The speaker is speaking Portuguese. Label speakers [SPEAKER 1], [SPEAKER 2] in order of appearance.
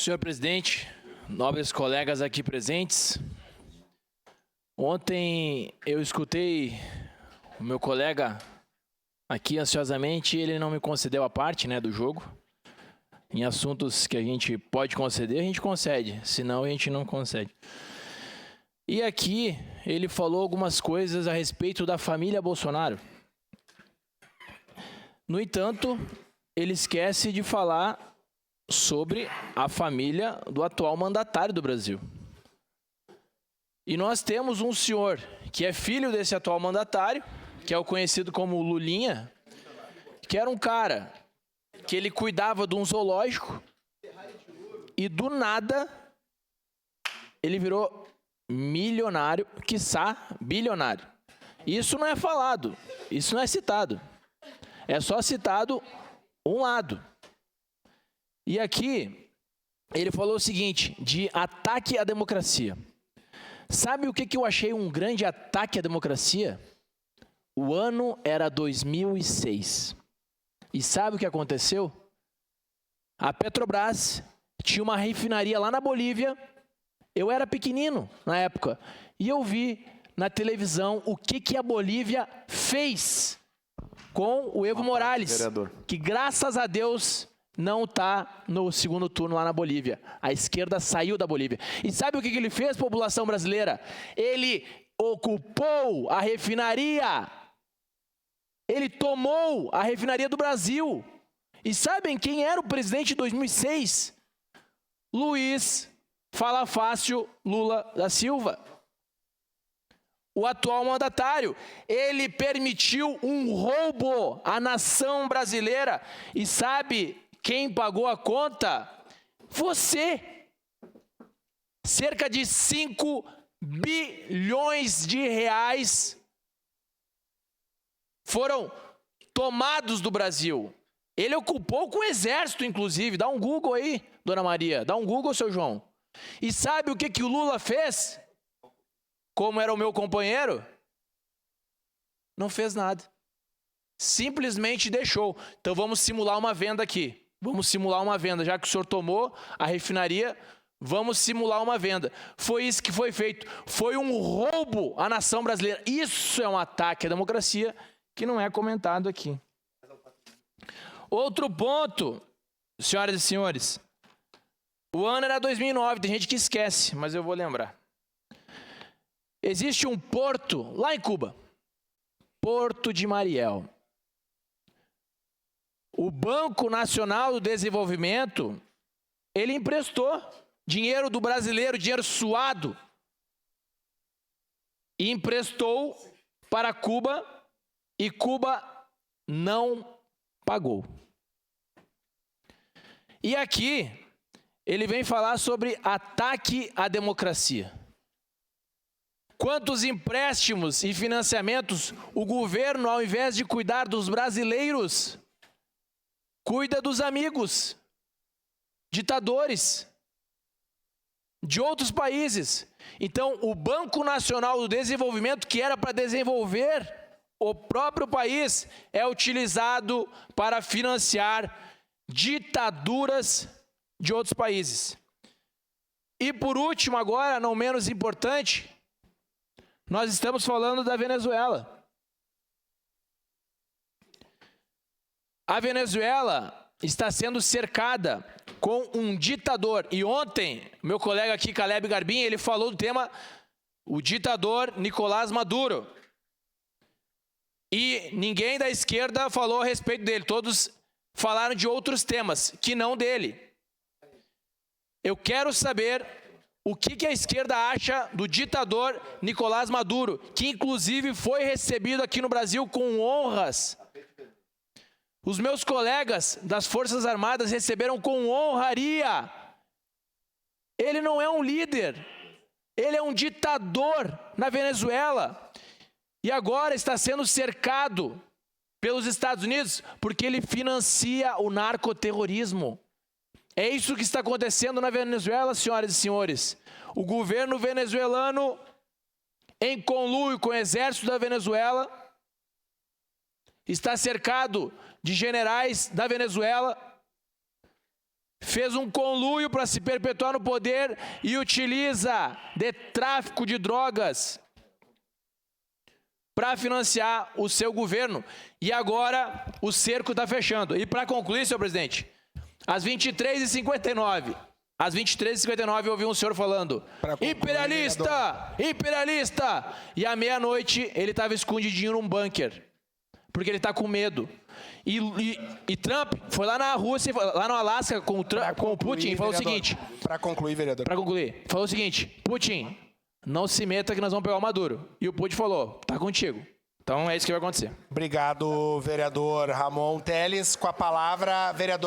[SPEAKER 1] Senhor presidente, nobres colegas aqui presentes, ontem eu escutei o meu colega aqui ansiosamente e ele não me concedeu a parte, do jogo. Em assuntos que a gente pode conceder, a gente concede, senão a gente não concede. E aqui ele falou algumas coisas a respeito da família Bolsonaro. No entanto, ele esquece de falar sobre a família do atual mandatário do Brasil. E nós temos um senhor que é filho desse atual mandatário, que é o conhecido como Lulinha, que era um cara que ele cuidava de um zoológico e do nada ele virou milionário, quiçá bilionário. Isso não é falado, isso não é citado. É só citado um lado. E aqui ele falou o seguinte, de ataque à democracia. Sabe o que eu achei um grande ataque à democracia? O ano era 2006. E sabe o que aconteceu? A Petrobras tinha uma refinaria lá na Bolívia. Eu era pequenino na época. E eu vi na televisão o que a Bolívia fez com o Evo Morales. Vereador. Que graças a Deus não está no segundo turno lá na Bolívia. A esquerda saiu da Bolívia. E sabe o que ele fez, população brasileira? Ele ocupou a refinaria. Ele tomou a refinaria do Brasil. E sabem quem era o presidente de 2006? Luiz Fala Fácil Lula da Silva. O atual mandatário. Ele permitiu um roubo à nação brasileira. E sabe quem pagou a conta? Você. Cerca de 5 bilhões de reais foram tomados do Brasil. Ele ocupou com o exército, inclusive. Dá um Google aí, dona Maria. Dá um Google, seu João. E sabe o que o Lula fez? Como era o meu companheiro? Não fez nada. Simplesmente deixou. Então vamos simular uma venda aqui. Vamos simular uma venda. Já que o senhor tomou a refinaria, vamos simular uma venda. Foi isso que foi feito. Foi um roubo à nação brasileira. Isso é um ataque à democracia que não é comentado aqui. Outro ponto, senhoras e senhores. O ano era 2009. Tem gente que esquece, mas eu vou lembrar. Existe um porto lá em Cuba. Porto de Mariel. O Banco Nacional do Desenvolvimento, ele emprestou dinheiro do brasileiro, dinheiro suado, e emprestou para Cuba, e Cuba não pagou. E aqui, ele vem falar sobre ataque à democracia. Quantos empréstimos e financiamentos o governo, ao invés de cuidar dos brasileiros, cuida dos amigos, ditadores de outros países. Então, o Banco Nacional do Desenvolvimento, que era para desenvolver o próprio país, é utilizado para financiar ditaduras de outros países. E por último, agora, não menos importante, nós estamos falando da Venezuela. A Venezuela está sendo cercada com um ditador. E ontem, meu colega aqui, Caleb Garbim, ele falou do tema, o ditador Nicolás Maduro. E ninguém da esquerda falou a respeito dele. Todos falaram de outros temas, que não dele. Eu quero saber o que a esquerda acha do ditador Nicolás Maduro, que inclusive foi recebido aqui no Brasil com honras. Os meus colegas das Forças Armadas receberam com honraria. Ele não é um líder, ele é um ditador na Venezuela. E agora está sendo cercado pelos Estados Unidos porque ele financia o narcoterrorismo. É isso que está acontecendo na Venezuela, senhoras e senhores. O governo venezuelano, em conluio com o exército da Venezuela, está cercado de generais da Venezuela fez um conluio para se perpetuar no poder e utiliza de tráfico de drogas para financiar o seu governo. E agora o cerco está fechando. E para concluir, senhor presidente, às 23h59, eu ouvi um senhor falando, imperialista, imperialista! E à meia-noite ele estava escondidinho num bunker, porque ele está com medo. E Trump foi lá na Rússia, lá no Alasca com o Putin e falou o seguinte...
[SPEAKER 2] Para concluir, vereador.
[SPEAKER 1] Para concluir, falou o seguinte, Putin, não se meta que nós vamos pegar o Maduro. E o Putin falou, tá contigo. Então é isso que vai acontecer.
[SPEAKER 2] Obrigado, vereador Ramon Telles. Com a palavra, vereador...